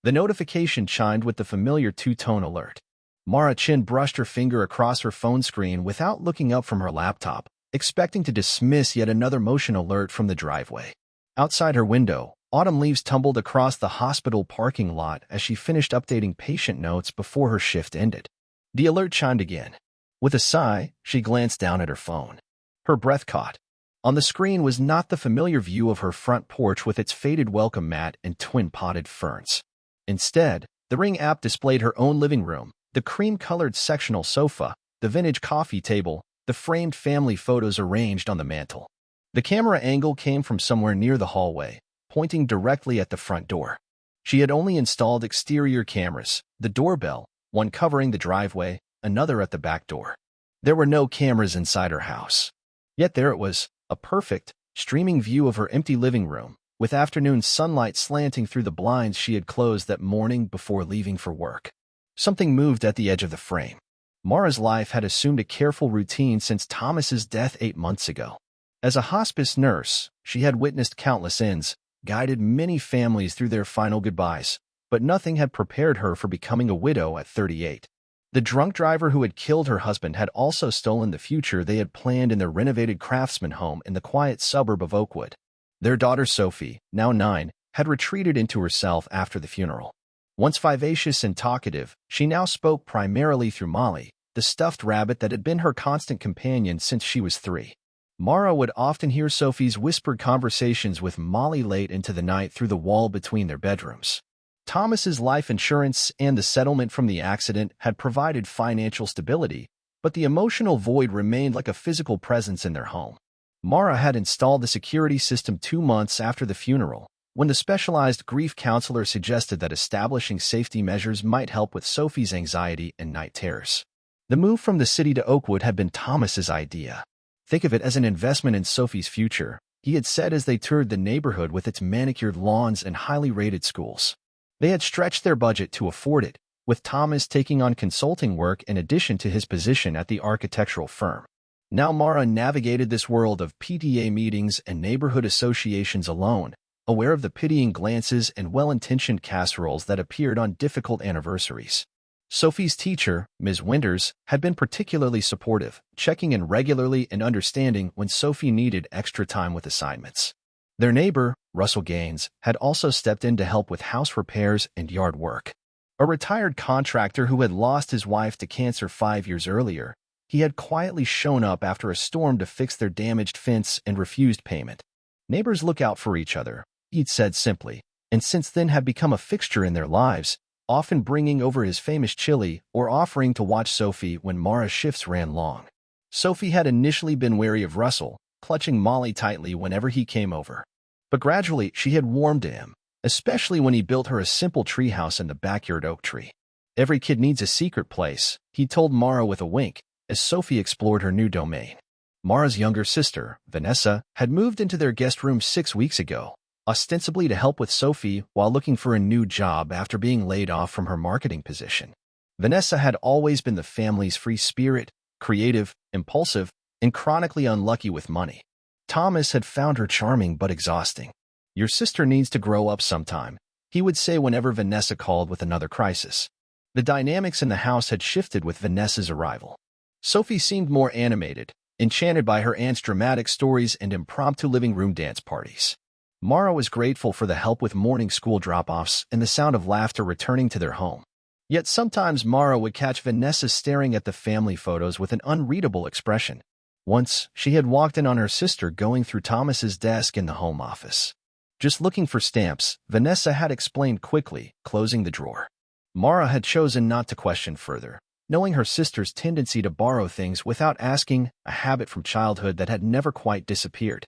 The notification chimed with the familiar two-tone alert. Mara Chin brushed her finger across her phone screen without looking up from her laptop, expecting to dismiss yet another motion alert from the driveway. Outside her window, autumn leaves tumbled across the hospital parking lot as she finished updating patient notes before her shift ended. The alert chimed again. With a sigh, she glanced down at her phone. Her breath caught. On the screen was not the familiar view of her front porch with its faded welcome mat and twin-potted ferns. Instead, the Ring app displayed her own living room, the cream-colored sectional sofa, the vintage coffee table, the framed family photos arranged on the mantel. The camera angle came from somewhere near the hallway, pointing directly at the front door. She had only installed exterior cameras, the doorbell, one covering the driveway, another at the back door. There were no cameras inside her house. Yet there it was, a perfect, streaming view of her empty living room, with afternoon sunlight slanting through the blinds she had closed that morning before leaving for work. Something moved at the edge of the frame. Mara's life had assumed a careful routine since Thomas's death 8 months ago. As a hospice nurse, she had witnessed countless ends, guided many families through their final goodbyes, but nothing had prepared her for becoming a widow at 38. The drunk driver who had killed her husband had also stolen the future they had planned in their renovated craftsman home in the quiet suburb of Oakwood. Their daughter Sophie, now 9, had retreated into herself after the funeral. Once vivacious and talkative, she now spoke primarily through Molly, the stuffed rabbit that had been her constant companion since she was 3. Mara would often hear Sophie's whispered conversations with Molly late into the night through the wall between their bedrooms. Thomas's life insurance and the settlement from the accident had provided financial stability, but the emotional void remained like a physical presence in their home. Mara had installed the security system 2 months after the funeral, when the specialized grief counselor suggested that establishing safety measures might help with Sophie's anxiety and night terrors. The move from the city to Oakwood had been Thomas's idea. "Think of it as an investment in Sophie's future," he had said as they toured the neighborhood with its manicured lawns and highly rated schools. They had stretched their budget to afford it, with Thomas taking on consulting work in addition to his position at the architectural firm. Now Mara navigated this world of PTA meetings and neighborhood associations alone, aware of the pitying glances and well-intentioned casseroles that appeared on difficult anniversaries. Sophie's teacher, Ms. Winters, had been particularly supportive, checking in regularly and understanding when Sophie needed extra time with assignments. Their neighbor, Russell Gaines, had also stepped in to help with house repairs and yard work. A retired contractor who had lost his wife to cancer 5 years earlier, he had quietly shown up after a storm to fix their damaged fence and refused payment. "Neighbors look out for each other," he'd said simply, and since then had become a fixture in their lives, often bringing over his famous chili or offering to watch Sophie when Mara's shifts ran long. Sophie had initially been wary of Russell, clutching Molly tightly whenever he came over. But gradually she had warmed to him, especially when he built her a simple treehouse in the backyard oak tree. "Every kid needs a secret place," he told Mara with a wink, as Sophie explored her new domain. Mara's younger sister, Vanessa, had moved into their guest room 6 weeks ago, ostensibly to help with Sophie while looking for a new job after being laid off from her marketing position. Vanessa had always been the family's free spirit, creative, impulsive, and chronically unlucky with money. Thomas had found her charming but exhausting. "Your sister needs to grow up sometime," he would say whenever Vanessa called with another crisis. The dynamics in the house had shifted with Vanessa's arrival. Sophie seemed more animated, enchanted by her aunt's dramatic stories and impromptu living room dance parties. Mara was grateful for the help with morning school drop-offs and the sound of laughter returning to their home. Yet sometimes Mara would catch Vanessa staring at the family photos with an unreadable expression. Once, she had walked in on her sister going through Thomas's desk in the home office. "Just looking for stamps," Vanessa had explained quickly, closing the drawer. Mara had chosen not to question further, knowing her sister's tendency to borrow things without asking, a habit from childhood that had never quite disappeared.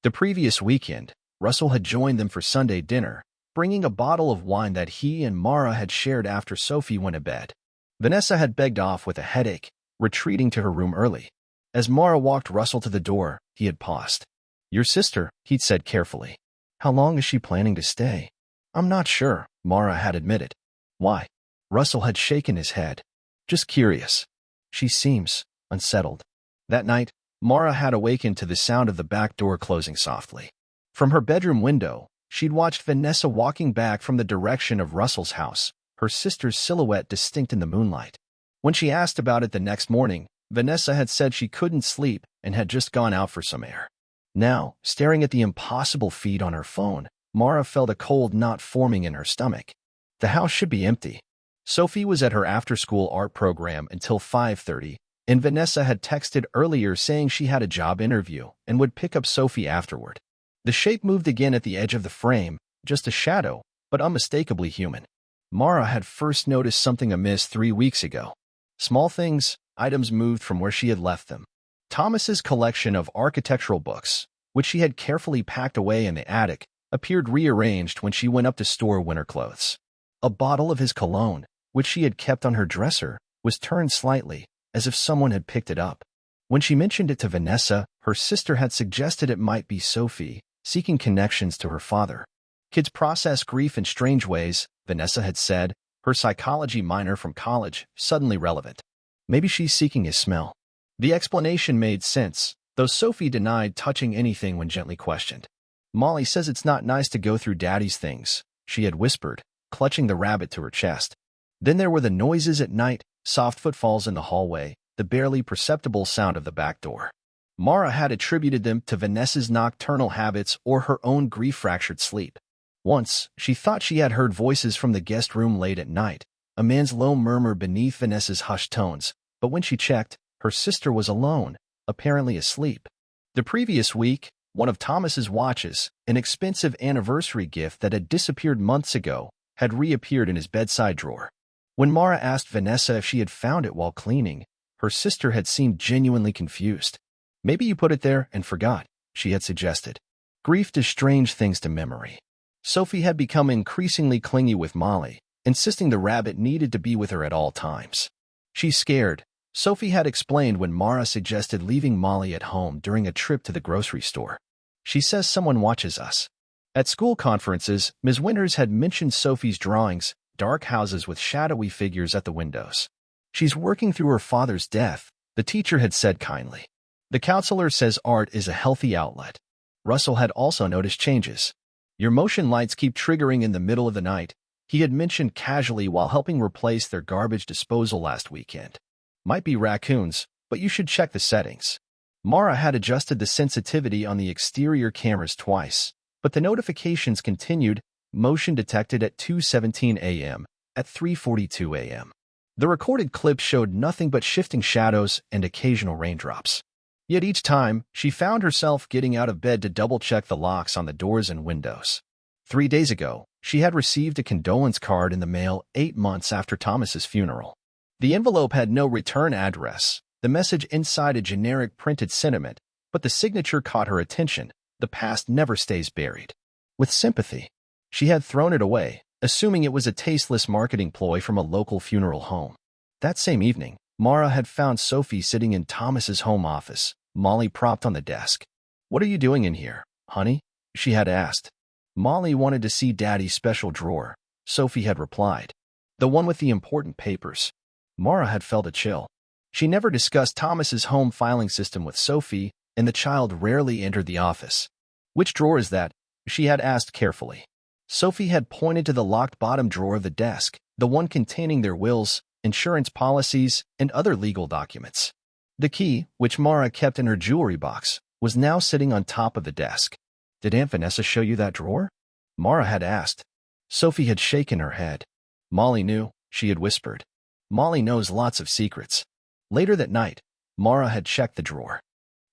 The previous weekend, Russell had joined them for Sunday dinner, bringing a bottle of wine that he and Mara had shared after Sophie went to bed. Vanessa had begged off with a headache, retreating to her room early. As Mara walked Russell to the door, he had paused. "Your sister," he'd said carefully. "How long is she planning to stay?" "I'm not sure," Mara had admitted. "Why?" Russell had shaken his head. "Just curious. She seems unsettled." That night, Mara had awakened to the sound of the back door closing softly. From her bedroom window, She'd watched Vanessa walking back from the direction of Russell's house, her sister's silhouette distinct in the moonlight. When she asked about it the next morning, Vanessa had said she couldn't sleep and had just gone out for some air. Now, staring at the impossible feed on her phone, Mara felt a cold knot forming in her stomach. The house should be empty. Sophie was at her after-school art program until 5:30, and Vanessa had texted earlier saying she had a job interview and would pick up Sophie afterward. The shape moved again at the edge of the frame, just a shadow, but unmistakably human. Mara had first noticed something amiss 3 weeks ago. Small things, items moved from where she had left them. Thomas's collection of architectural books, which she had carefully packed away in the attic, appeared rearranged when she went up to store winter clothes. A bottle of his cologne, which she had kept on her dresser, was turned slightly, as if someone had picked it up. When she mentioned it to Vanessa, her sister had suggested it might be Sophie, seeking connections to her father. Kids process grief in strange ways, Vanessa had said, her psychology minor from college suddenly relevant. Maybe she's seeking his smell. The explanation made sense, though Sophie denied touching anything when gently questioned. Molly says it's not nice to go through Daddy's things, she had whispered, clutching the rabbit to her chest. Then there were the noises at night, soft footfalls in the hallway, the barely perceptible sound of the back door. Mara had attributed them to Vanessa's nocturnal habits or her own grief-fractured sleep. Once, she thought she had heard voices from the guest room late at night, a man's low murmur beneath Vanessa's hushed tones, but when she checked, her sister was alone, apparently asleep. The previous week, one of Thomas's watches, an expensive anniversary gift that had disappeared months ago, had reappeared in his bedside drawer. When Mara asked Vanessa if she had found it while cleaning, her sister had seemed genuinely confused. Maybe you put it there and forgot, she had suggested. Grief does strange things to memory. Sophie had become increasingly clingy with Molly, insisting the rabbit needed to be with her at all times. She's scared, Sophie had explained when Mara suggested leaving Molly at home during a trip to the grocery store. She says someone watches us. At school conferences, Ms. Winters had mentioned Sophie's drawings, dark houses with shadowy figures at the windows. She's working through her father's death, the teacher had said kindly. The counselor says art is a healthy outlet. Russell had also noticed changes. Your motion lights keep triggering in the middle of the night, he had mentioned casually while helping replace their garbage disposal last weekend. Might be raccoons, but you should check the settings. Mara had adjusted the sensitivity on the exterior cameras twice, but the notifications continued, motion detected at 2:17 a.m., at 3:42 a.m. The recorded clip showed nothing but shifting shadows and occasional raindrops. Yet each time, she found herself getting out of bed to double-check the locks on the doors and windows. 3 days ago, she had received a condolence card in the mail 8 months after Thomas's funeral. The envelope had no return address, the message inside a generic printed sentiment, but the signature caught her attention. The past never stays buried. With sympathy, she had thrown it away, assuming it was a tasteless marketing ploy from a local funeral home. That same evening, Mara had found Sophie sitting in Thomas's home office, Molly propped on the desk. "What are you doing in here, honey?" she had asked. Molly wanted to see Daddy's special drawer, Sophie had replied. The one with the important papers. Mara had felt a chill. She never discussed Thomas's home filing system with Sophie, and the child rarely entered the office. "Which drawer is that?" she had asked carefully. Sophie had pointed to the locked bottom drawer of the desk, the one containing their wills, insurance policies, and other legal documents. The key, which Mara kept in her jewelry box, was now sitting on top of the desk. "Did Aunt Vanessa show you that drawer?" Mara had asked. Sophie had shaken her head. "Molly knew," she had whispered. "Molly knows lots of secrets." Later that night, Mara had checked the drawer.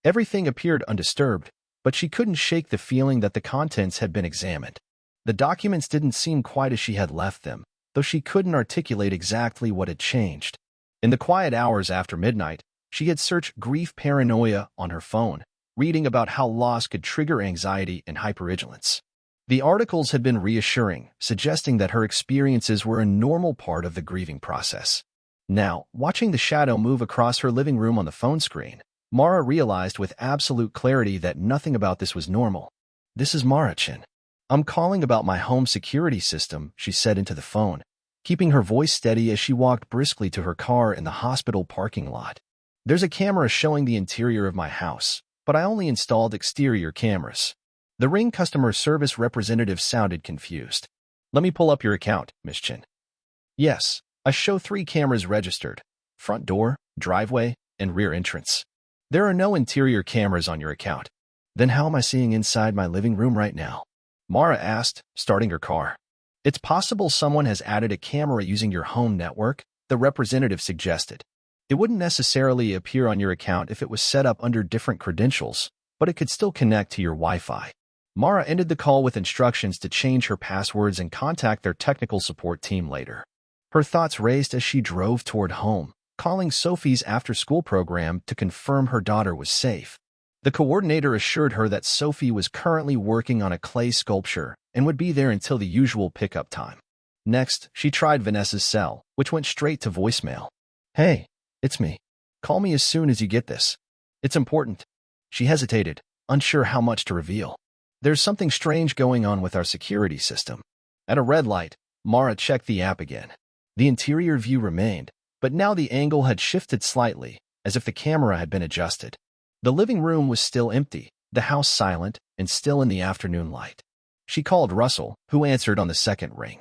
Everything appeared undisturbed, but she couldn't shake the feeling that the contents had been examined. The documents didn't seem quite as she had left them, though she couldn't articulate exactly what had changed. In the quiet hours after midnight, she had searched grief paranoia on her phone, reading about how loss could trigger anxiety and hypervigilance. The articles had been reassuring, suggesting that her experiences were a normal part of the grieving process. Now, watching the shadow move across her living room on the phone screen, Mara realized with absolute clarity that nothing about this was normal. "This is Mara-chan. I'm calling about my home security system," she said into the phone, keeping her voice steady as she walked briskly to her car in the hospital parking lot. "There's a camera showing the interior of my house, but I only installed exterior cameras. The Ring customer service representative sounded confused. Let me pull up your account, Miss Chin. Yes, I show 3 cameras registered. Front door, driveway, and rear entrance. There are no interior cameras on your account. Then how am I seeing inside my living room right now? Mara asked, starting her car. It's possible someone has added a camera using your home network, the representative suggested. It wouldn't necessarily appear on your account if it was set up under different credentials, but it could still connect to your Wi-Fi. Mara ended the call with instructions to change her passwords and contact their technical support team later. Her thoughts raced as she drove toward home, calling Sophie's after-school program to confirm her daughter was safe. The coordinator assured her that Sophie was currently working on a clay sculpture and would be there until the usual pickup time. Next, she tried Vanessa's cell, which went straight to voicemail. Hey, it's me. Call me as soon as you get this. It's important. She hesitated, unsure how much to reveal. There's something strange going on with our security system. At a red light, Mara checked the app again. The interior view remained, but now the angle had shifted slightly, as if the camera had been adjusted. The living room was still empty, the house silent, and still in the afternoon light. She called Russell, who answered on the second ring.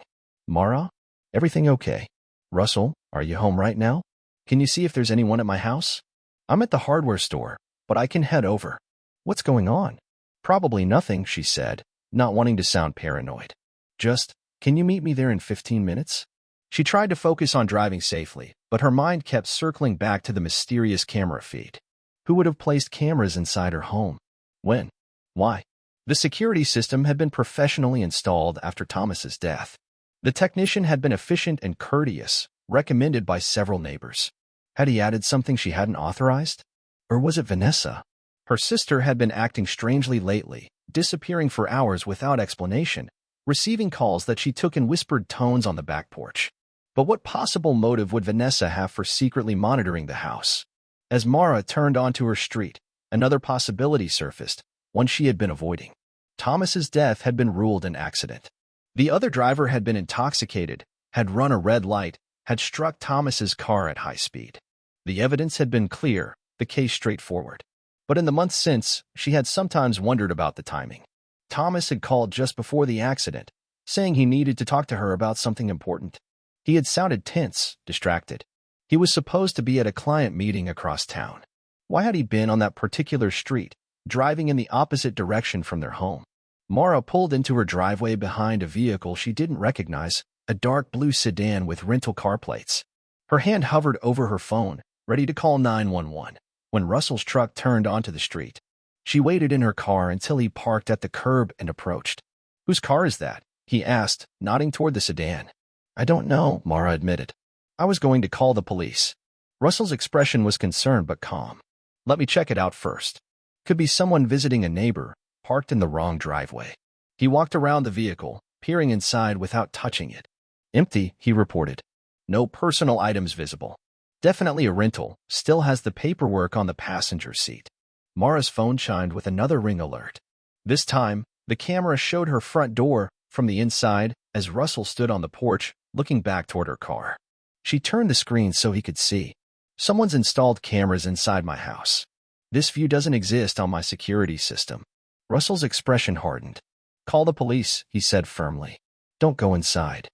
Mara? Everything okay? Russell, are you home right now? Can you see if there's anyone at my house? I'm at the hardware store, but I can head over. What's going on? Probably nothing, she said, not wanting to sound paranoid. Just, can you meet me there in 15 minutes? She tried to focus on driving safely, but her mind kept circling back to the mysterious camera feed. Who would have placed cameras inside her home? When? Why? The security system had been professionally installed after Thomas's death. The technician had been efficient and courteous, recommended by several neighbors. Had he added something she hadn't authorized? Or was it Vanessa? Her sister had been acting strangely lately, disappearing for hours without explanation, receiving calls that she took in whispered tones on the back porch. But what possible motive would Vanessa have for secretly monitoring the house? As Mara turned onto her street, another possibility surfaced, one she had been avoiding. Thomas's death had been ruled an accident. The other driver had been intoxicated, had run a red light, had struck Thomas's car at high speed. The evidence had been clear, the case straightforward. But in the months since, she had sometimes wondered about the timing. Thomas had called just before the accident, saying he needed to talk to her about something important. He had sounded tense, distracted. He was supposed to be at a client meeting across town. Why had he been on that particular street, driving in the opposite direction from their home? Mara pulled into her driveway behind a vehicle she didn't recognize, a dark blue sedan with rental car plates. Her hand hovered over her phone, ready to call 911, when Russell's truck turned onto the street. She waited in her car until he parked at the curb and approached. "Whose car is that?" he asked, nodding toward the sedan. "I don't know," Mara admitted. "I was going to call the police." Russell's expression was concerned but calm. "Let me check it out first. Could be someone visiting a neighbor, parked in the wrong driveway." He walked around the vehicle, peering inside without touching it. "Empty," he reported. "No personal items visible. Definitely a rental, still has the paperwork on the passenger seat." Mara's phone chimed with another ring alert. This time, the camera showed her front door from the inside as Russell stood on the porch, looking back toward her car. She turned the screen so he could see. "Someone's installed cameras inside my house. This view doesn't exist on my security system." Russell's expression hardened. "Call the police," he said firmly. "Don't go inside."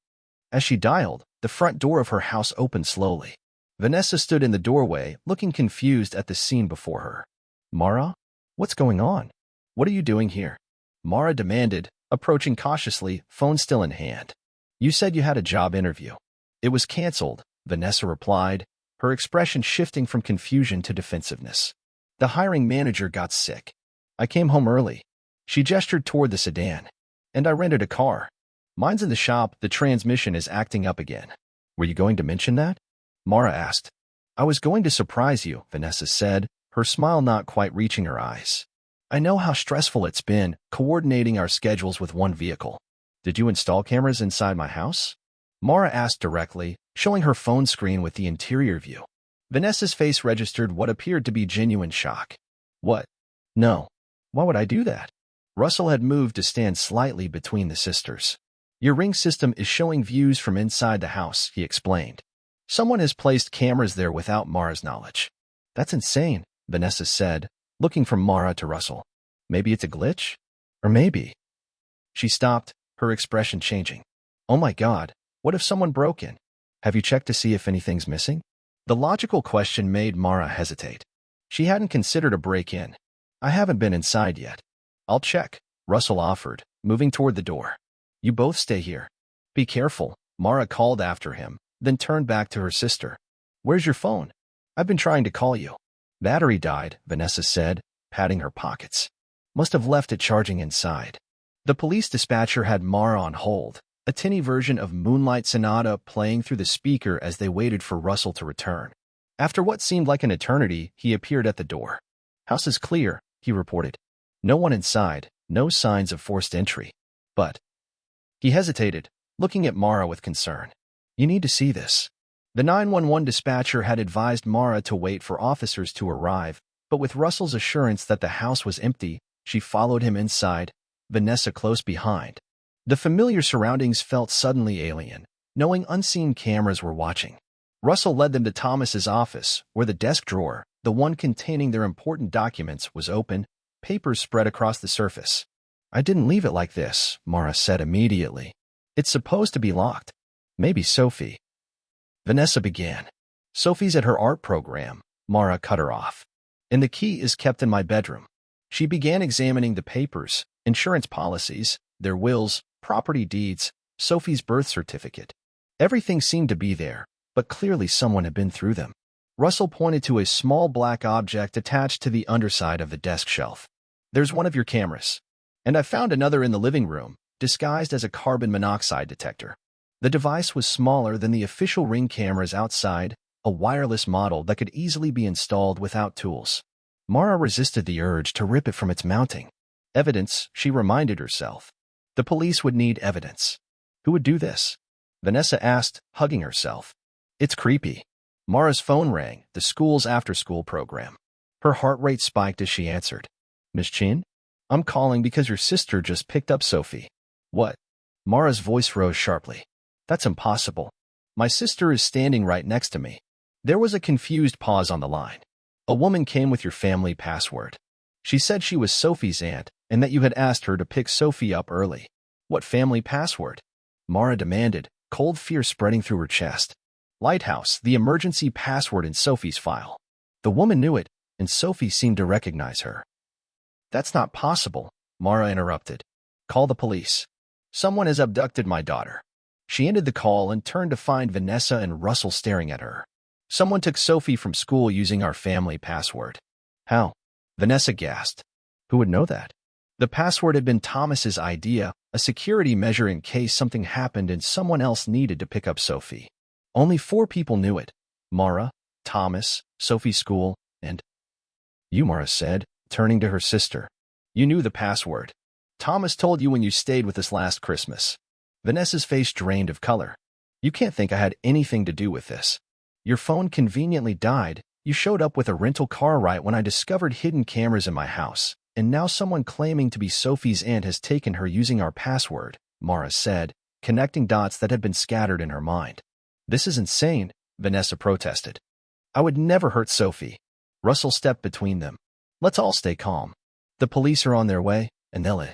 As she dialed, the front door of her house opened slowly. Vanessa stood in the doorway, looking confused at the scene before her. "Mara? What's going on? What are you doing here?" Mara demanded, approaching cautiously, phone still in hand. "You said you had a job interview." "It was canceled," Vanessa replied, her expression shifting from confusion to defensiveness. "The hiring manager got sick. I came home early." She gestured toward the sedan. "And I rented a car. Mine's in the shop, the transmission is acting up again." "Were you going to mention that?" Mara asked. "I was going to surprise you," Vanessa said, her smile not quite reaching her eyes. "I know how stressful it's been, coordinating our schedules with one vehicle." "Did you install cameras inside my house?" Mara asked directly, showing her phone screen with the interior view. Vanessa's face registered what appeared to be genuine shock. "What? No. Why would I do that?" Russell had moved to stand slightly between the sisters. "Your Ring system is showing views from inside the house," he explained. "Someone has placed cameras there without Mara's knowledge." "That's insane," Vanessa said, looking from Mara to Russell. "Maybe it's a glitch? Or maybe. She stopped, her expression changing. Oh my God, what if someone broke in? Have you checked to see if anything's missing? The logical question made Mara hesitate. She hadn't considered a break-in. I haven't been inside yet. I'll check, Russell offered, moving toward the door. You both stay here. Be careful, Mara called after him, then turned back to her sister. Where's your phone? I've been trying to call you. Battery died, Vanessa said, patting her pockets. Must have left it charging inside. The police dispatcher had Mara on hold, a tinny version of Moonlight Sonata playing through the speaker as they waited for Russell to return. After what seemed like an eternity, he appeared at the door. House is clear, he reported. No one inside, no signs of forced entry. But he hesitated, looking at Mara with concern. You need to see this. The 911 dispatcher had advised Mara to wait for officers to arrive, but with Russell's assurance that the house was empty, she followed him inside, Vanessa close behind. The familiar surroundings felt suddenly alien, knowing unseen cameras were watching. Russell led them to Thomas's office, where the desk drawer, the one containing their important documents, was open, papers spread across the surface. I didn't leave it like this, Mara said immediately. It's supposed to be locked. Maybe Sophie. Vanessa began. Sophie's at her art program, Mara cut her off. And the key is kept in my bedroom. She began examining the papers, insurance policies, their wills, property deeds, Sophie's birth certificate. Everything seemed to be there, but clearly someone had been through them. Russell pointed to a small black object attached to the underside of the desk shelf. There's one of your cameras. And I found another in the living room, disguised as a carbon monoxide detector. The device was smaller than the official Ring cameras outside, a wireless model that could easily be installed without tools. Mara resisted the urge to rip it from its mounting. Evidence, she reminded herself. The police would need evidence. Who would do this? Vanessa asked, hugging herself. It's creepy. Mara's phone rang, the school's after-school program. Her heart rate spiked as she answered. Miss Chin? I'm calling because your sister just picked up Sophie. What? Mara's voice rose sharply. That's impossible. My sister is standing right next to me. There was a confused pause on the line. A woman came with your family password. She said she was Sophie's aunt and that you had asked her to pick Sophie up early. What family password? Mara demanded, cold fear spreading through her chest. Lighthouse, the emergency password in Sophie's file. The woman knew it, and Sophie seemed to recognize her. That's not possible, Mara interrupted. Call the police. Someone has abducted my daughter. She ended the call and turned to find Vanessa and Russell staring at her. Someone took Sophie from school using our family password. How? Vanessa gasped. Who would know that? The password had been Thomas's idea, a security measure in case something happened and someone else needed to pick up Sophie. Only 4 people knew it. Mara, Thomas, Sophie's school, and you, Mara said, turning to her sister. You knew the password. Thomas told you when you stayed with us last Christmas. Vanessa's face drained of color. You can't think I had anything to do with this. Your phone conveniently died. You showed up with a rental car right when I discovered hidden cameras in my house, and now someone claiming to be Sophie's aunt has taken her using our password, Mara said, connecting dots that had been scattered in her mind. This is insane, Vanessa protested. I would never hurt Sophie. Russell stepped between them. Let's all stay calm. The police are on their way, and they'll...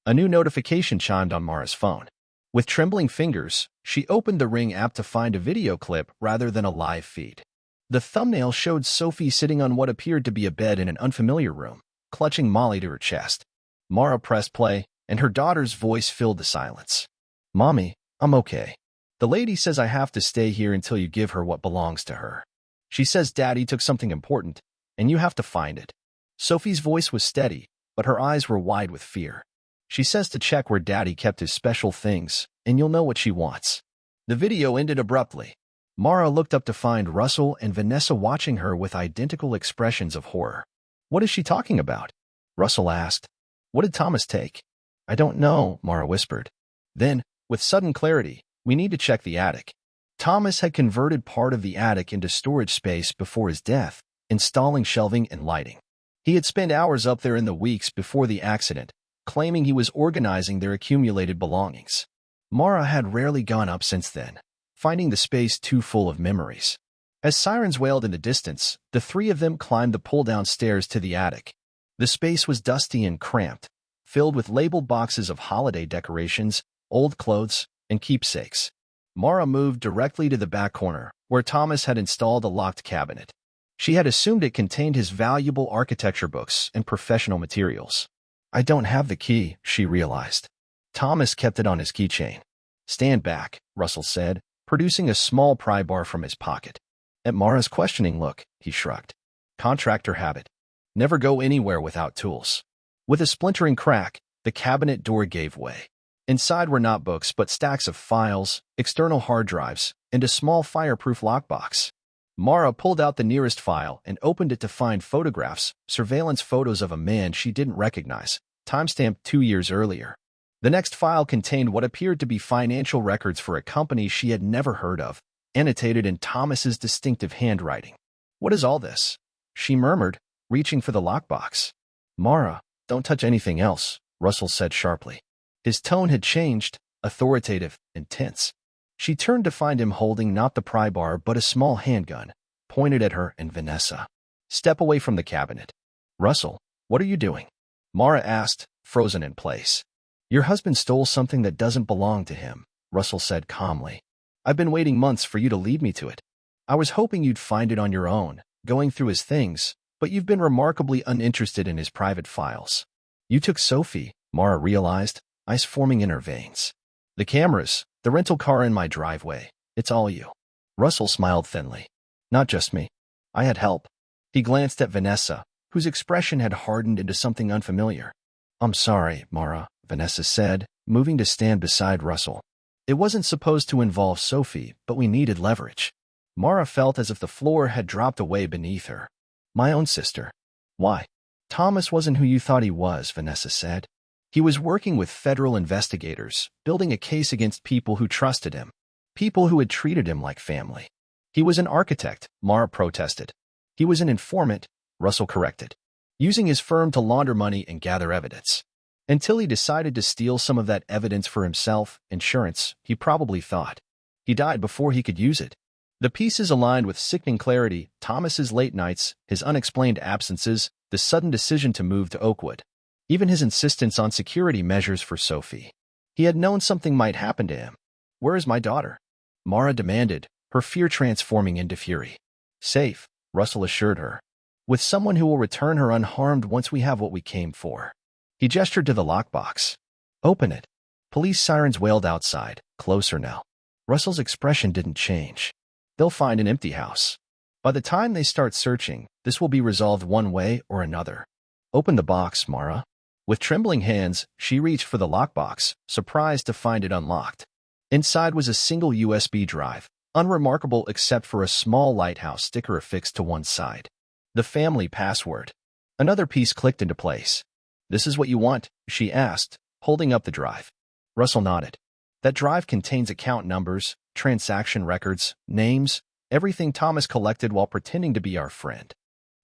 A new notification chimed on Mara's phone. With trembling fingers, she opened the Ring app to find a video clip rather than a live feed. The thumbnail showed Sophie sitting on what appeared to be a bed in an unfamiliar room, clutching Molly to her chest. Mara pressed play, and her daughter's voice filled the silence. Mommy, I'm okay. The lady says I have to stay here until you give her what belongs to her. She says Daddy took something important, and you have to find it. Sophie's voice was steady, but her eyes were wide with fear. She says to check where Daddy kept his special things, and you'll know what she wants. The video ended abruptly. Mara looked up to find Russell and Vanessa watching her with identical expressions of horror. What is she talking about? Russell asked. What did Thomas take? I don't know, Mara whispered. Then, with sudden clarity, we need to check the attic. Thomas had converted part of the attic into storage space before his death, installing shelving and lighting. He had spent hours up there in the weeks before the accident, claiming he was organizing their accumulated belongings. Mara had rarely gone up since then, finding the space too full of memories. As sirens wailed in the distance, the 3 of them climbed the pull-down stairs to the attic. The space was dusty and cramped, filled with labeled boxes of holiday decorations, old clothes, and keepsakes. Mara moved directly to the back corner, where Thomas had installed a locked cabinet. She had assumed it contained his valuable architecture books and professional materials. I don't have the key, she realized. Thomas kept it on his keychain. Stand back, Russell said, producing a small pry bar from his pocket. At Mara's questioning look, he shrugged. Contractor habit. Never go anywhere without tools. With a splintering crack, the cabinet door gave way. Inside were not books but stacks of files, external hard drives, and a small fireproof lockbox. Mara pulled out the nearest file and opened it to find photographs, surveillance photos of a man she didn't recognize, timestamped 2 years earlier. The next file contained what appeared to be financial records for a company she had never heard of, annotated in Thomas's distinctive handwriting. What is all this? She murmured, reaching for the lockbox. Mara, don't touch anything else, Russell said sharply. His tone had changed, authoritative and tense. She turned to find him holding not the pry bar but a small handgun, pointed at her and Vanessa. Step away from the cabinet. Russell, what are you doing? Mara asked, frozen in place. Your husband stole something that doesn't belong to him, Russell said calmly. I've been waiting months for you to lead me to it. I was hoping you'd find it on your own, going through his things, but you've been remarkably uninterested in his private files. You took Sophie, Mara realized, ice forming in her veins. The cameras, the rental car in my driveway, it's all you. Russell smiled thinly. Not just me. I had help. He glanced at Vanessa, whose expression had hardened into something unfamiliar. I'm sorry, Mara, Vanessa said, moving to stand beside Russell. It wasn't supposed to involve Sophie, but we needed leverage. Mara felt as if the floor had dropped away beneath her. My own sister. Why? Thomas wasn't who you thought he was, Vanessa said. He was working with federal investigators, building a case against people who trusted him, people who had treated him like family. He was an architect, Mara protested. He was an informant, Russell corrected, using his firm to launder money and gather evidence. Until he decided to steal some of that evidence for himself, insurance, he probably thought. He died before he could use it. The pieces aligned with sickening clarity: Thomas's late nights, his unexplained absences, the sudden decision to move to Oakwood. Even his insistence on security measures for Sophie. He had known something might happen to him. Where is my daughter? Mara demanded, her fear transforming into fury. Safe, Russell assured her. With someone who will return her unharmed once we have what we came for. He gestured to the lockbox. Open it. Police sirens wailed outside, closer now. Russell's expression didn't change. They'll find an empty house. By the time they start searching, this will be resolved one way or another. Open the box, Mara. With trembling hands, she reached for the lockbox, surprised to find it unlocked. Inside was a single USB drive, unremarkable except for a small lighthouse sticker affixed to one side. The family password. Another piece clicked into place. This is what you want, she asked, holding up the drive. Russell nodded. That drive contains account numbers, transaction records, names, everything Thomas collected while pretending to be our friend.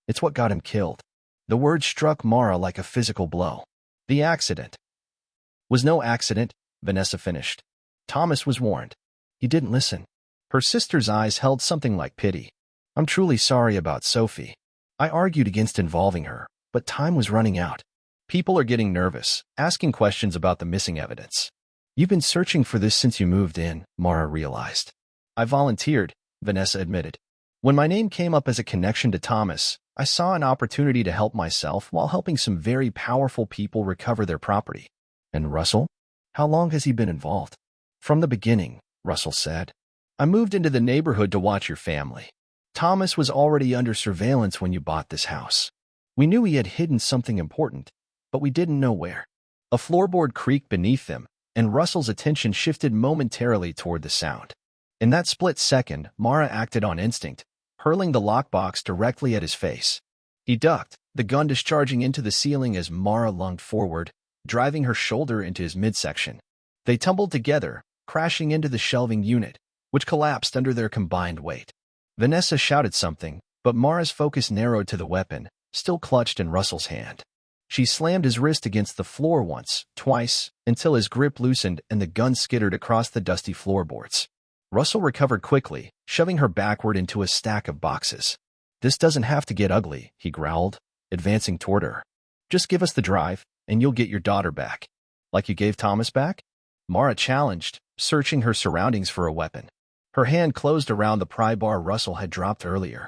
It's what got him killed. The word struck Mara like a physical blow. The accident. Was no accident, Vanessa finished. Thomas was warned. He didn't listen. Her sister's eyes held something like pity. I'm truly sorry about Sophie. I argued against involving her, but time was running out. People are getting nervous, asking questions about the missing evidence. You've been searching for this since you moved in, Mara realized. I volunteered, Vanessa admitted. When my name came up as a connection to Thomas, I saw an opportunity to help myself while helping some very powerful people recover their property. And Russell? How long has he been involved? From the beginning, Russell said. I moved into the neighborhood to watch your family. Thomas was already under surveillance when you bought this house. We knew he had hidden something important, but we didn't know where. A floorboard creaked beneath them, and Russell's attention shifted momentarily toward the sound. In that split second, Mara acted on instinct, hurling the lockbox directly at his face. He ducked, the gun discharging into the ceiling as Mara lunged forward, driving her shoulder into his midsection. They tumbled together, crashing into the shelving unit, which collapsed under their combined weight. Vanessa shouted something, but Mara's focus narrowed to the weapon, still clutched in Russell's hand. She slammed his wrist against the floor once, twice, until his grip loosened and the gun skittered across the dusty floorboards. Russell recovered quickly, shoving her backward into a stack of boxes. This doesn't have to get ugly, he growled, advancing toward her. Just give us the drive, and you'll get your daughter back. Like you gave Thomas back? Mara challenged, searching her surroundings for a weapon. Her hand closed around the pry bar Russell had dropped earlier.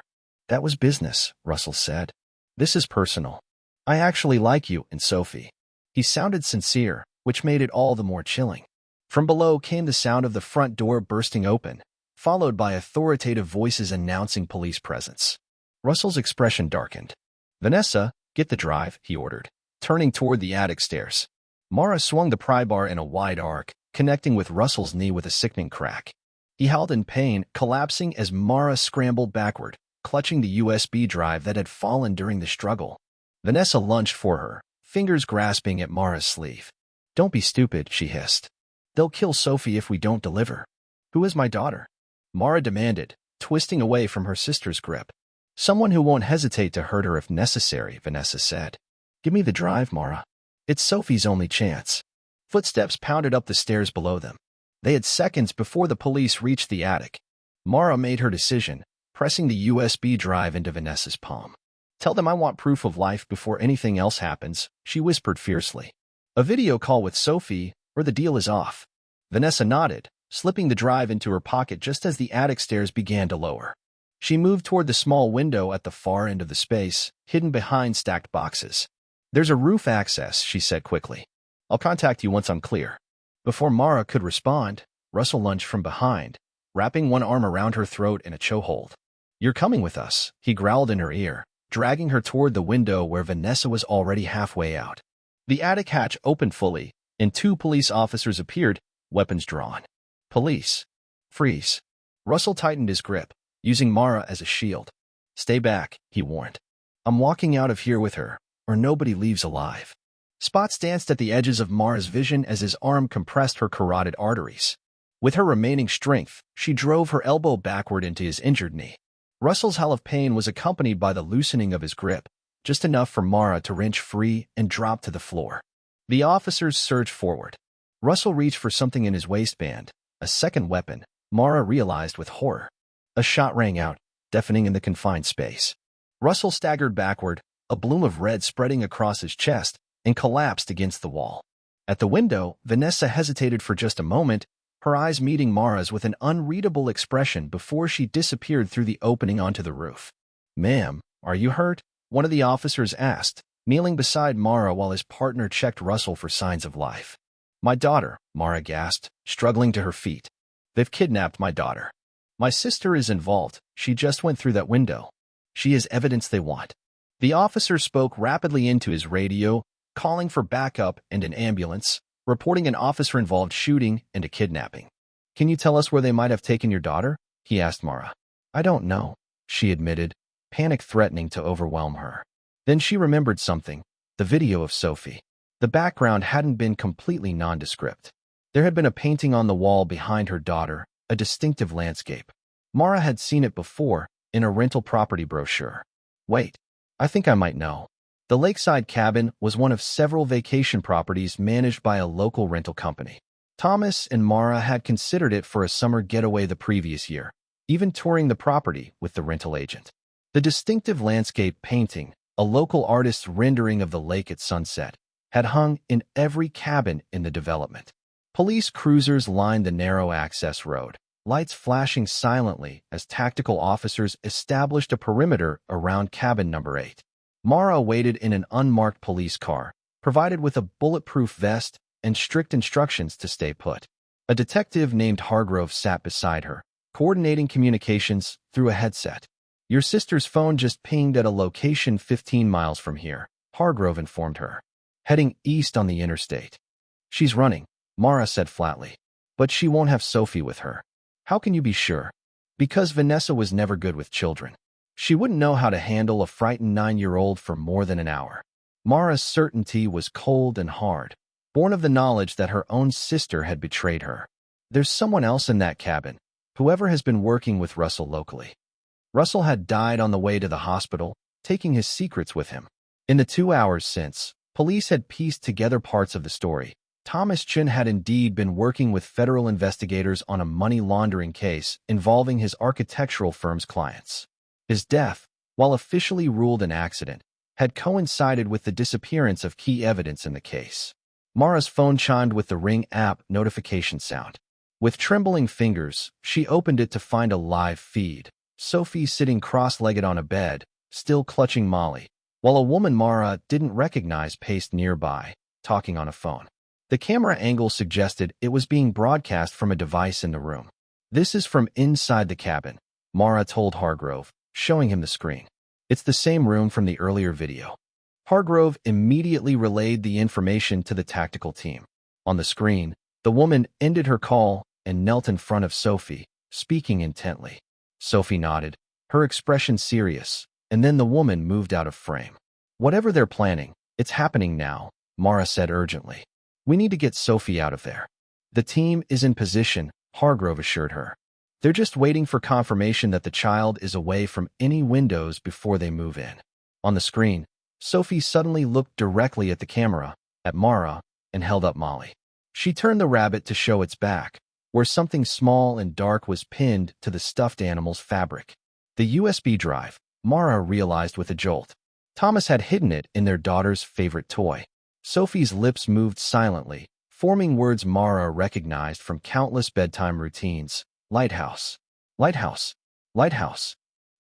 That was business, Russell said. This is personal. I actually like you and Sophie. He sounded sincere, which made it all the more chilling. From below came the sound of the front door bursting open, followed by authoritative voices announcing police presence. Russell's expression darkened. Vanessa, get the drive, he ordered, turning toward the attic stairs. Mara swung the pry bar in a wide arc, connecting with Russell's knee with a sickening crack. He howled in pain, collapsing as Mara scrambled backward, clutching the USB drive that had fallen during the struggle. Vanessa lunged for her, fingers grasping at Mara's sleeve. Don't be stupid, she hissed. They'll kill Sophie if we don't deliver. Who is my daughter? Mara demanded, twisting away from her sister's grip. Someone who won't hesitate to hurt her if necessary, Vanessa said. Give me the drive, Mara. It's Sophie's only chance. Footsteps pounded up the stairs below them. They had seconds before the police reached the attic. Mara made her decision, pressing the USB drive into Vanessa's palm. Tell them I want proof of life before anything else happens, she whispered fiercely. A video call with Sophie, or the deal is off. Vanessa nodded, slipping the drive into her pocket just as the attic stairs began to lower. She moved toward the small window at the far end of the space, hidden behind stacked boxes. There's a roof access, she said quickly. I'll contact you once I'm clear. Before Mara could respond, Russell lunged from behind, wrapping one arm around her throat in a chokehold. You're coming with us, he growled in her ear, dragging her toward the window where Vanessa was already halfway out. The attic hatch opened fully, and 2 police officers appeared, weapons drawn. Police. Freeze. Russell tightened his grip, using Mara as a shield. Stay back, he warned. I'm walking out of here with her, or nobody leaves alive. Spots danced at the edges of Mara's vision as his arm compressed her carotid arteries. With her remaining strength, she drove her elbow backward into his injured knee. Russell's howl of pain was accompanied by the loosening of his grip, just enough for Mara to wrench free and drop to the floor. The officers surged forward. Russell reached for something in his waistband, a second weapon, Mara realized with horror. A shot rang out, deafening in the confined space. Russell staggered backward, a bloom of red spreading across his chest, and collapsed against the wall. At the window, Vanessa hesitated for just a moment, her eyes meeting Mara's with an unreadable expression before she disappeared through the opening onto the roof. Ma'am, are you hurt? One of the officers asked, kneeling beside Mara while his partner checked Russell for signs of life. My daughter, Mara gasped, struggling to her feet. They've kidnapped my daughter. My sister is involved, she just went through that window. She is evidence they want. The officer spoke rapidly into his radio, calling for backup and an ambulance, reporting an officer-involved shooting and a kidnapping. Can you tell us where they might have taken your daughter? He asked Mara. I don't know, she admitted, panic threatening to overwhelm her. Then she remembered something, the video of Sophie. The background hadn't been completely nondescript. There had been a painting on the wall behind her daughter, a distinctive landscape. Mara had seen it before, in a rental property brochure. Wait, I think I might know. The lakeside cabin was one of several vacation properties managed by a local rental company. Thomas and Mara had considered it for a summer getaway the previous year, even touring the property with the rental agent. The distinctive landscape painting, a local artist's rendering of the lake at sunset, had hung in every cabin in the development. Police cruisers lined the narrow access road, lights flashing silently as tactical officers established a perimeter around cabin number 8. Mara waited in an unmarked police car, provided with a bulletproof vest and strict instructions to stay put. A detective named Hargrove sat beside her, coordinating communications through a headset. Your sister's phone just pinged at a location 15 miles from here, Hargrove informed her, heading east on the interstate. She's running, Mara said flatly, but she won't have Sophie with her. How can you be sure? Because Vanessa was never good with children. She wouldn't know how to handle a frightened 9-year-old for more than an hour. Mara's certainty was cold and hard, born of the knowledge that her own sister had betrayed her. There's someone else in that cabin, whoever has been working with Russell locally. Russell had died on the way to the hospital, taking his secrets with him. In the 2 hours since, police had pieced together parts of the story. Thomas Chin had indeed been working with federal investigators on a money laundering case involving his architectural firm's clients. His death, while officially ruled an accident, had coincided with the disappearance of key evidence in the case. Mara's phone chimed with the Ring app notification sound. With trembling fingers, she opened it to find a live feed. Sophie sitting cross-legged on a bed, still clutching Molly, while a woman Mara didn't recognize paced nearby, talking on a phone. The camera angle suggested it was being broadcast from a device in the room. "This is from inside the cabin," Mara told Hargrove, showing him the screen. "It's the same room from the earlier video." Hargrove immediately relayed the information to the tactical team. On the screen, the woman ended her call and knelt in front of Sophie, speaking intently. Sophie nodded, her expression serious, and then the woman moved out of frame. "Whatever they're planning, it's happening now," Mara said urgently. "We need to get Sophie out of there." "The team is in position," Hargrove assured her. "They're just waiting for confirmation that the child is away from any windows before they move in." On the screen, Sophie suddenly looked directly at the camera, at Mara, and held up Molly. She turned the rabbit to show its back, where something small and dark was pinned to the stuffed animal's fabric. The USB drive, Mara realized with a jolt. Thomas had hidden it in their daughter's favorite toy. Sophie's lips moved silently, forming words Mara recognized from countless bedtime routines. Lighthouse. Lighthouse. Lighthouse.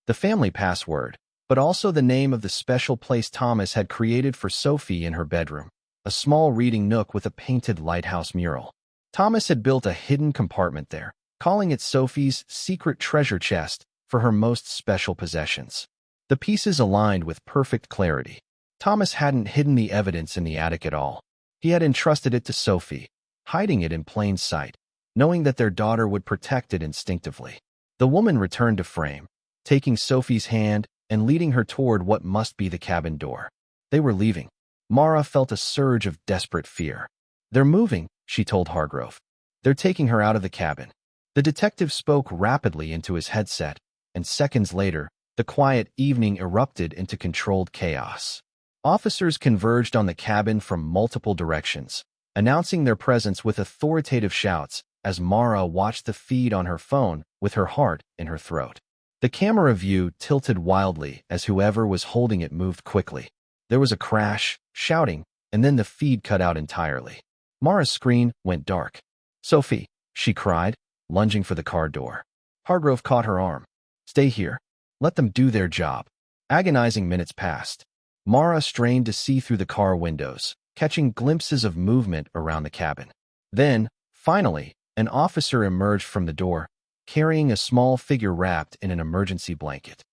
The family password, but also the name of the special place Thomas had created for Sophie in her bedroom, a small reading nook with a painted lighthouse mural. Thomas had built a hidden compartment there, calling it Sophie's secret treasure chest for her most special possessions. The pieces aligned with perfect clarity. Thomas hadn't hidden the evidence in the attic at all. He had entrusted it to Sophie, hiding it in plain sight, knowing that their daughter would protect it instinctively. The woman returned to frame, taking Sophie's hand and leading her toward what must be the cabin door. They were leaving. Mara felt a surge of desperate fear. "They're moving," she told Hargrove. "They're taking her out of the cabin." The detective spoke rapidly into his headset, and seconds later, the quiet evening erupted into controlled chaos. Officers converged on the cabin from multiple directions, announcing their presence with authoritative shouts as Mara watched the feed on her phone with her heart in her throat. The camera view tilted wildly as whoever was holding it moved quickly. There was a crash, shouting, and then the feed cut out entirely. Mara's screen went dark. "Sophie," she cried, lunging for the car door. Hargrove caught her arm. "Stay here. Let them do their job." Agonizing minutes passed. Mara strained to see through the car windows, catching glimpses of movement around the cabin. Then, finally, an officer emerged from the door, carrying a small figure wrapped in an emergency blanket.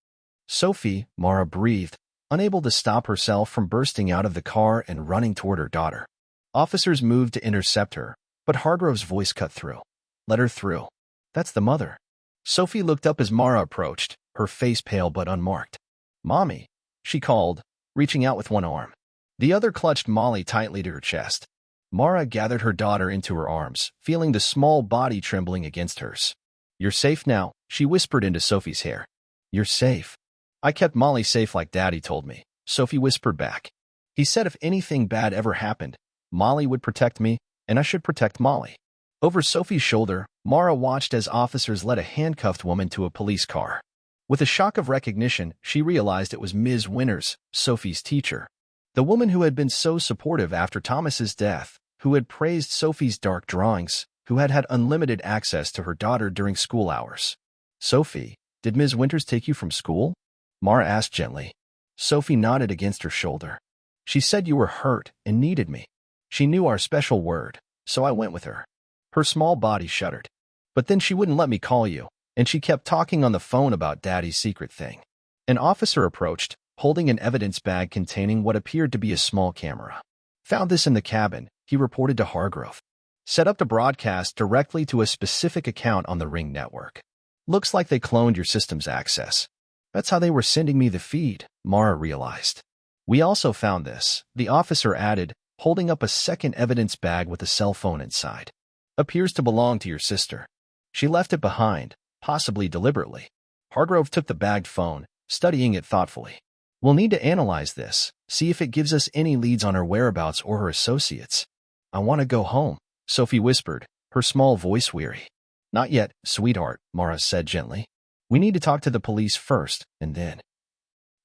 "Sophie," Mara breathed, unable to stop herself from bursting out of the car and running toward her daughter. Officers moved to intercept her, but Hargrove's voice cut through. "Let her through. That's the mother." Sophie looked up as Mara approached, her face pale but unmarked. "Mommy," she called, reaching out with one arm. The other clutched Molly tightly to her chest. Mara gathered her daughter into her arms, feeling the small body trembling against hers. "You're safe now," she whispered into Sophie's hair. "You're safe." "I kept Molly safe like Daddy told me," Sophie whispered back. "He said if anything bad ever happened, Molly would protect me, and I should protect Molly." Over Sophie's shoulder, Mara watched as officers led a handcuffed woman to a police car. With a shock of recognition, she realized it was Ms. Winters, Sophie's teacher. The woman who had been so supportive after Thomas's death, who had praised Sophie's dark drawings, who had had unlimited access to her daughter during school hours. "Sophie, did Ms. Winters take you from school?" Mara asked gently. Sophie nodded against her shoulder. "She said you were hurt and needed me. She knew our special word, so I went with her." Her small body shuddered. "But then she wouldn't let me call you, and she kept talking on the phone about Daddy's secret thing." An officer approached, holding an evidence bag containing what appeared to be a small camera. "Found this in the cabin," he reported to Hargrove. "Set up to broadcast directly to a specific account on the Ring network. Looks like they cloned your system's access." "That's how they were sending me the feed," Mara realized. "We also found this," the officer added, holding up a second evidence bag with a cell phone inside. "Appears to belong to your sister. She left it behind, possibly deliberately." Hargrove took the bagged phone, studying it thoughtfully. "We'll need to analyze this, see if it gives us any leads on her whereabouts or her associates." "I want to go home," Sophie whispered, her small voice weary. "Not yet, sweetheart," Mara said gently. "We need to talk to the police first, and then."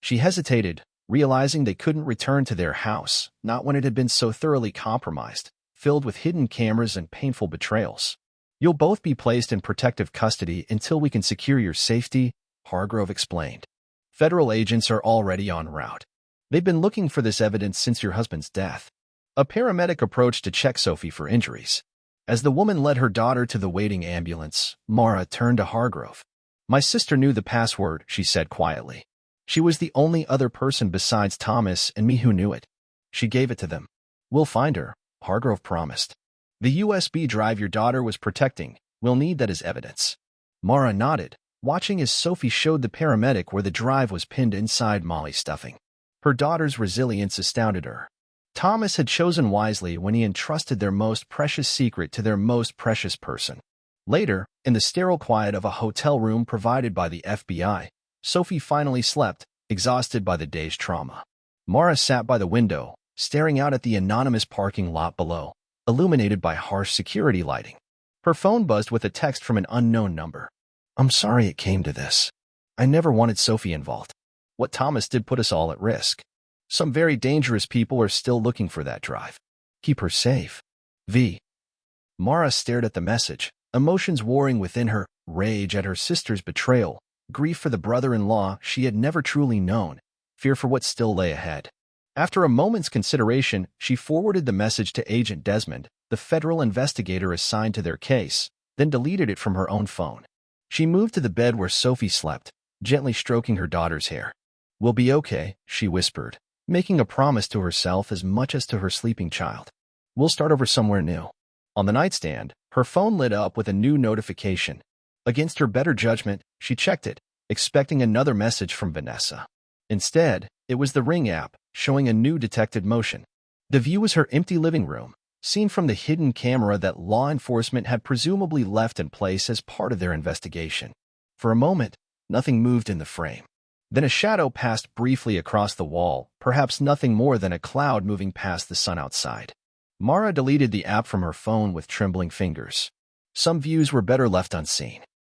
She hesitated, realizing they couldn't return to their house, not when it had been so thoroughly compromised, filled with hidden cameras and painful betrayals. You'll both be placed in protective custody until we can secure your safety, Hargrove explained. Federal agents are already en route. They've been looking for this evidence since your husband's death. A paramedic approached to check Sophie for injuries. As the woman led her daughter to the waiting ambulance, Mara turned to Hargrove. My sister knew the password, she said quietly. She was the only other person besides Thomas and me who knew it. She gave it to them. We'll find her, Hargrove promised. The USB drive your daughter was protecting, we'll need that as evidence. Mara nodded, watching as Sophie showed the paramedic where the drive was pinned inside Molly's stuffing. Her daughter's resilience astounded her. Thomas had chosen wisely when he entrusted their most precious secret to their most precious person. Later, in the sterile quiet of a hotel room provided by the FBI, Sophie finally slept, exhausted by the day's trauma. Mara sat by the window, staring out at the anonymous parking lot below, illuminated by harsh security lighting. Her phone buzzed with a text from an unknown number. I'm sorry it came to this. I never wanted Sophie involved. What Thomas did put us all at risk. Some very dangerous people are still looking for that drive. Keep her safe. V. Mara stared at the message, emotions warring within her, rage at her sister's betrayal, grief for the brother-in-law she had never truly known, fear for what still lay ahead. After a moment's consideration, she forwarded the message to Agent Desmond, the federal investigator assigned to their case, then deleted it from her own phone. She moved to the bed where Sophie slept, gently stroking her daughter's hair. We'll be okay, she whispered, making a promise to herself as much as to her sleeping child. We'll start over somewhere new. On the nightstand, her phone lit up with a new notification. Against her better judgment, she checked it, expecting another message from Vanessa. Instead, it was the Ring app, showing a new detected motion. The view was her empty living room, seen from the hidden camera that law enforcement had presumably left in place as part of their investigation. For a moment, nothing moved in the frame. Then a shadow passed briefly across the wall, perhaps nothing more than a cloud moving past the sun outside. Mara deleted the app from her phone with trembling fingers. Some views were better left unseen.